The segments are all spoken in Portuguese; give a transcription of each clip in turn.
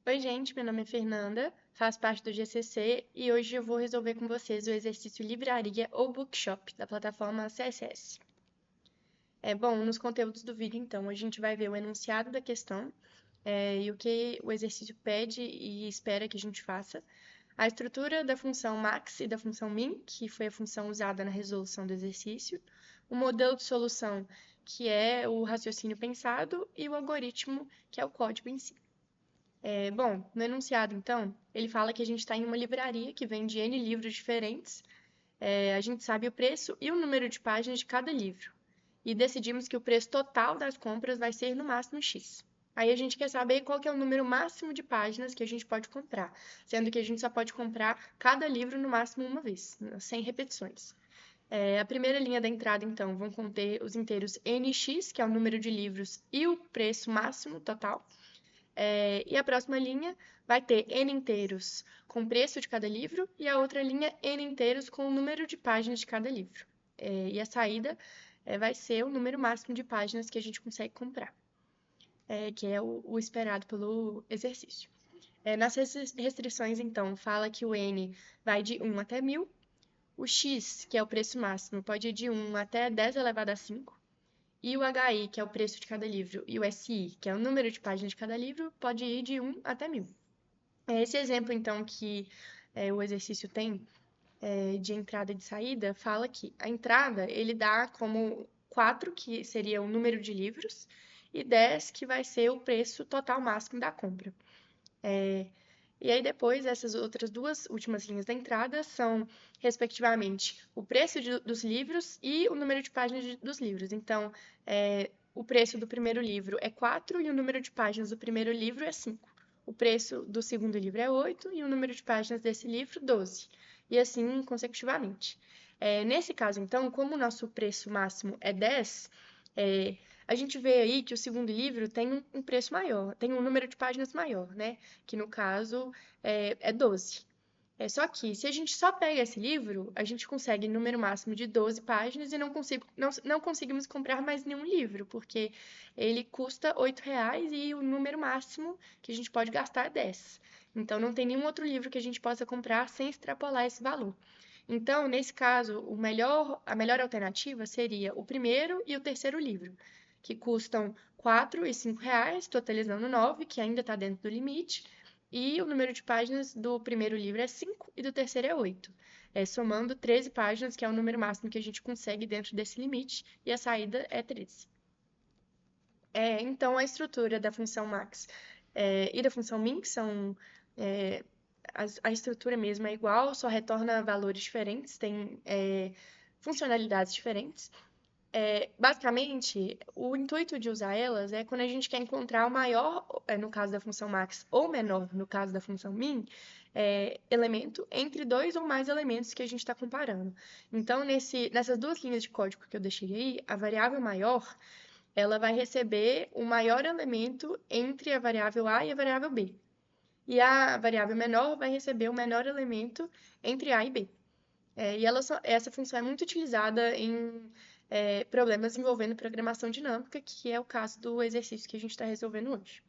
Oi, gente, meu nome é Fernanda, faço parte do GCC e hoje eu vou resolver com vocês o exercício Livraria ou Bookshop da plataforma CSS. Bom, nos conteúdos do vídeo, então, a gente vai ver o enunciado da questão e o que o exercício pede e espera que a gente faça, a estrutura da função max e da função min, que foi a função usada na resolução do exercício, o modelo de solução, que é o raciocínio pensado, e o algoritmo, que é o código em si. Bom, no enunciado, então, ele fala que a gente está em uma livraria que vende N livros diferentes. A gente sabe o preço e o número de páginas de cada livro. E decidimos que o preço total das compras vai ser no máximo X. Aí a gente quer saber qual que é o número máximo de páginas que a gente pode comprar, sendo que a gente só pode comprar cada livro no máximo uma vez, sem repetições. A primeira linha da entrada, então, vão conter os inteiros NX, que é o número de livros, e o preço máximo total. E a próxima linha vai ter N inteiros com o preço de cada livro e a outra linha N inteiros com o número de páginas de cada livro. E a saída vai ser o número máximo de páginas que a gente consegue comprar, que é o esperado pelo exercício. Nas restrições, então, fala que o N vai de 1 até 1000, o X, que é o preço máximo, pode ir de 1 até 10 elevado a 5, e o HI, que é o preço de cada livro, e o SI, que é o número de páginas de cada livro, pode ir de 1 até 1000. Esse exemplo, então, que o exercício tem de entrada e de saída, fala que a entrada ele dá como 4, que seria o número de livros, e 10, que vai ser o preço total máximo da compra. E aí depois, essas outras duas últimas linhas da entrada são, respectivamente, o preço dos livros e o número de páginas dos livros. Então, o preço do primeiro livro é 4 e o número de páginas do primeiro livro é 5. O preço do segundo livro é 8 e o número de páginas desse livro, 12. E assim consecutivamente. Nesse caso, então, como o nosso preço máximo é 10, é, a gente vê aí que o segundo livro tem um preço maior, tem um número de páginas maior, né? Que no caso é 12. Só que, se a gente só pega esse livro, a gente consegue número máximo de 12 páginas e não conseguimos comprar mais nenhum livro, porque ele custa R$ 8 e o número máximo que a gente pode gastar é 10. Então, não tem nenhum outro livro que a gente possa comprar sem extrapolar esse valor. Então, nesse caso, a melhor alternativa seria o primeiro e o terceiro livro, que custam R$ 4 e R$ 5, totalizando 9, que ainda está dentro do limite, e o número de páginas do primeiro livro é 5 e do terceiro é 8, somando 13 páginas, que é o número máximo que a gente consegue dentro desse limite, e a saída é 13. Então, a estrutura da função max e da função min, que são a estrutura mesmo é igual, só retorna valores diferentes, tem funcionalidades diferentes. Basicamente, o intuito de usar elas é quando a gente quer encontrar o maior, no caso da função max, ou menor, no caso da função min, elemento entre dois ou mais elementos que a gente está comparando. Então, nessas duas linhas de código que eu deixei aí, a variável maior, ela vai receber o maior elemento entre a variável A e a variável B. E a variável menor vai receber o menor elemento entre A e B. E essa função é muito utilizada em problemas envolvendo programação dinâmica, que é o caso do exercício que a gente está resolvendo hoje.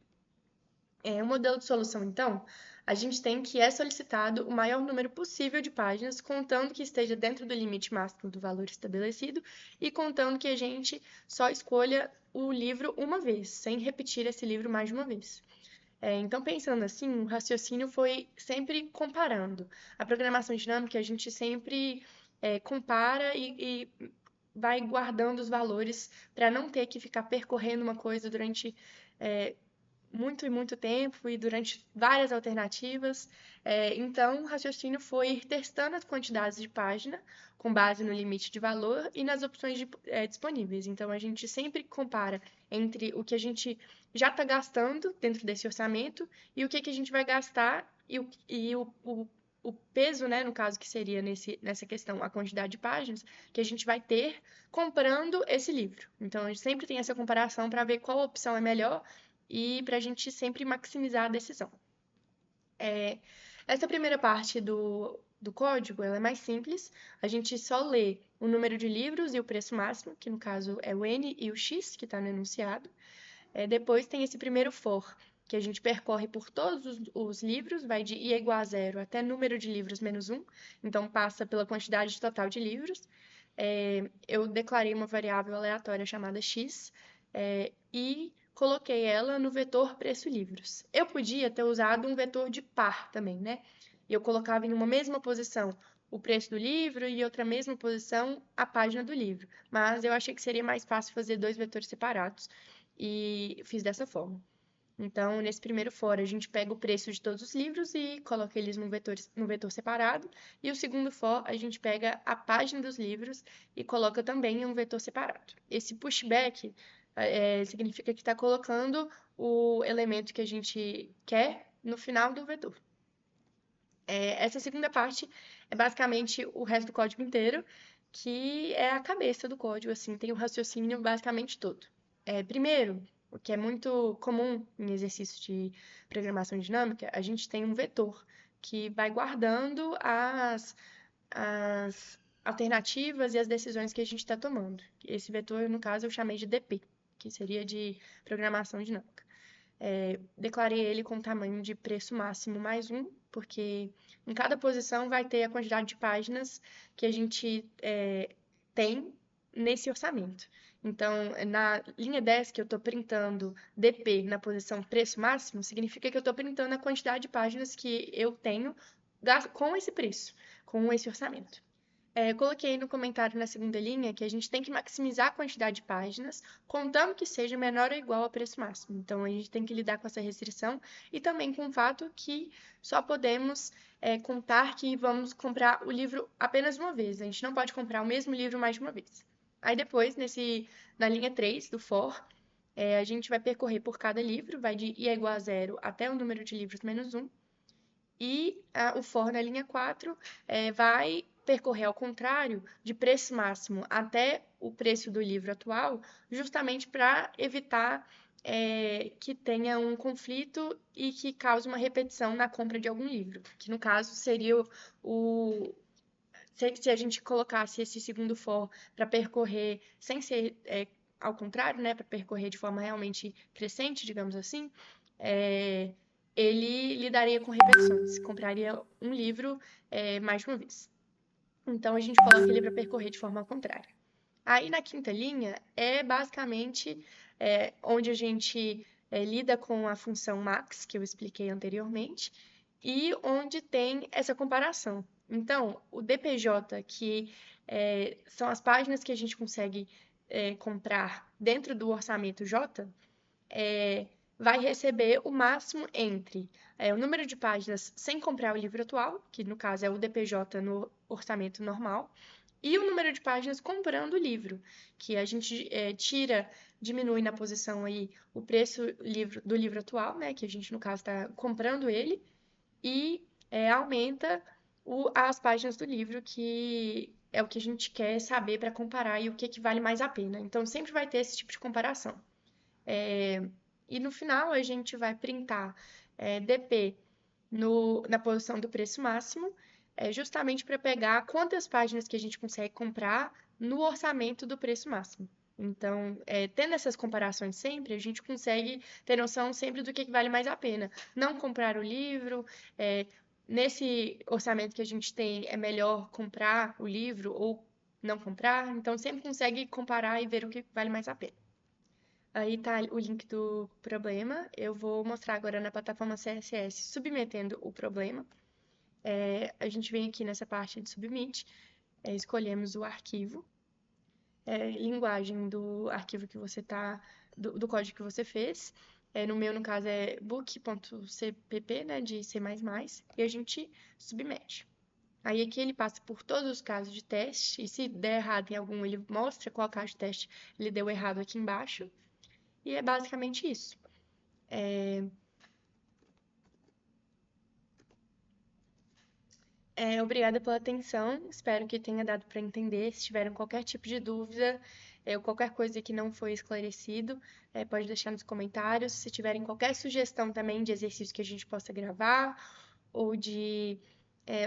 O modelo de solução, então, a gente tem que é solicitado o maior número possível de páginas, contando que esteja dentro do limite máximo do valor estabelecido e contando que a gente só escolha o livro uma vez, sem repetir esse livro mais de uma vez. Então, pensando assim, o raciocínio foi sempre comparando. A programação dinâmica, a gente sempre compara e vai guardando os valores para não ter que ficar percorrendo uma coisa durante muito e muito tempo e durante várias alternativas. Então, o raciocínio foi ir testando as quantidades de página com base no limite de valor e nas opções disponíveis. Então, a gente sempre compara entre o que a gente já está gastando dentro desse orçamento e o que a gente vai gastar o peso, né, no caso que seria nessa questão, a quantidade de páginas que a gente vai ter comprando esse livro. Então, a gente sempre tem essa comparação para ver qual opção é melhor e para a gente sempre maximizar a decisão. Essa primeira parte do código ela é mais simples, a gente só lê o número de livros e o preço máximo, que no caso é o N e o X, que está no enunciado. Depois tem esse primeiro for, que a gente percorre por todos os livros, vai de i igual a 0 até número de livros menos 1, então passa pela quantidade total de livros. Eu declarei uma variável aleatória chamada x, e coloquei ela no vetor preço livros. Eu podia ter usado um vetor de par também, né? Eu colocava em uma mesma posição o preço do livro e outra mesma posição a página do livro, mas eu achei que seria mais fácil fazer dois vetores separados e fiz dessa forma. Então, nesse primeiro for, a gente pega o preço de todos os livros e coloca eles no vetor separado. E o segundo for, a gente pega a página dos livros e coloca também em um vetor separado. Esse pushback significa que está colocando o elemento que a gente quer no final do vetor. Essa segunda parte é basicamente o resto do código inteiro, que é a cabeça do código, assim, tem o raciocínio basicamente todo. Primeiro, o que é muito comum em exercícios de programação dinâmica, a gente tem um vetor que vai guardando as alternativas e as decisões que a gente está tomando. Esse vetor, no caso, eu chamei de DP, que seria de programação dinâmica. Declarei ele com tamanho de preço máximo mais 1, porque em cada posição vai ter a quantidade de páginas que a gente tem nesse orçamento. Então, na linha 10 que eu estou printando DP na posição preço máximo, significa que eu estou printando a quantidade de páginas que eu tenho com esse preço, com esse orçamento. Coloquei no comentário na segunda linha que a gente tem que maximizar a quantidade de páginas, contando que seja menor ou igual ao preço máximo. Então, a gente tem que lidar com essa restrição e também com o fato que só podemos contar que vamos comprar o livro apenas uma vez. A gente não pode comprar o mesmo livro mais de uma vez. Aí depois, na linha 3 do for, a gente vai percorrer por cada livro, vai de i igual a 0 até o número de livros menos 1. E o for na linha 4 vai percorrer ao contrário, de preço máximo até o preço do livro atual, justamente para evitar que tenha um conflito e que cause uma repetição na compra de algum livro, que no caso seria se a gente colocasse esse segundo for para percorrer sem ser ao contrário, né, para percorrer de forma realmente crescente, digamos assim, ele lidaria com repetições, compraria um livro mais de uma vez. Então, a gente coloca ele para percorrer de forma contrária. Aí, na quinta linha, é basicamente onde a gente lida com a função max, que eu expliquei anteriormente, e onde tem essa comparação. Então, o DPJ, que são as páginas que a gente consegue comprar dentro do orçamento J, vai receber o máximo entre o número de páginas sem comprar o livro atual, que no caso é o DPJ no orçamento normal, e o número de páginas comprando o livro, que a gente diminui na posição aí o preço do livro atual, né, que a gente no caso está comprando ele, e aumenta as páginas do livro, que é o que a gente quer saber para comparar e o que vale mais a pena. Então, sempre vai ter esse tipo de comparação. E no final, a gente vai printar DP na posição do preço máximo, justamente para pegar quantas páginas que a gente consegue comprar no orçamento do preço máximo. Então, tendo essas comparações sempre, a gente consegue ter noção sempre do que vale mais a pena. Não comprar o livro, nesse orçamento que a gente tem, é melhor comprar o livro ou não comprar. Então, sempre consegue comparar e ver o que vale mais a pena. Aí tá o link do problema. Eu vou mostrar agora na plataforma CSS submetendo o problema. A gente vem aqui nessa parte de submit, escolhemos o arquivo, linguagem do arquivo que você tá, do código que você fez. No meu, no caso, é book.cpp, né, de C++, e a gente submete. Aí aqui ele passa por todos os casos de teste, e se der errado em algum, ele mostra qual caso de teste ele deu errado aqui embaixo. E é basicamente isso. Obrigada pela atenção, espero que tenha dado para entender. Se tiverem qualquer tipo de dúvida, ou qualquer coisa que não foi esclarecido, pode deixar nos comentários. Se tiverem qualquer sugestão também de exercício que a gente possa gravar, ou de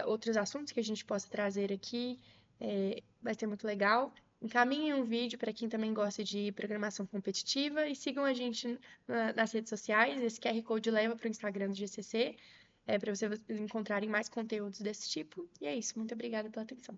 outros assuntos que a gente possa trazer aqui, vai ser muito legal. Encaminhem um vídeo para quem também gosta de programação competitiva e sigam a gente nas redes sociais. Esse QR Code leva para o Instagram do GCC, para vocês encontrarem mais conteúdos desse tipo. E é isso. Muito obrigada pela atenção.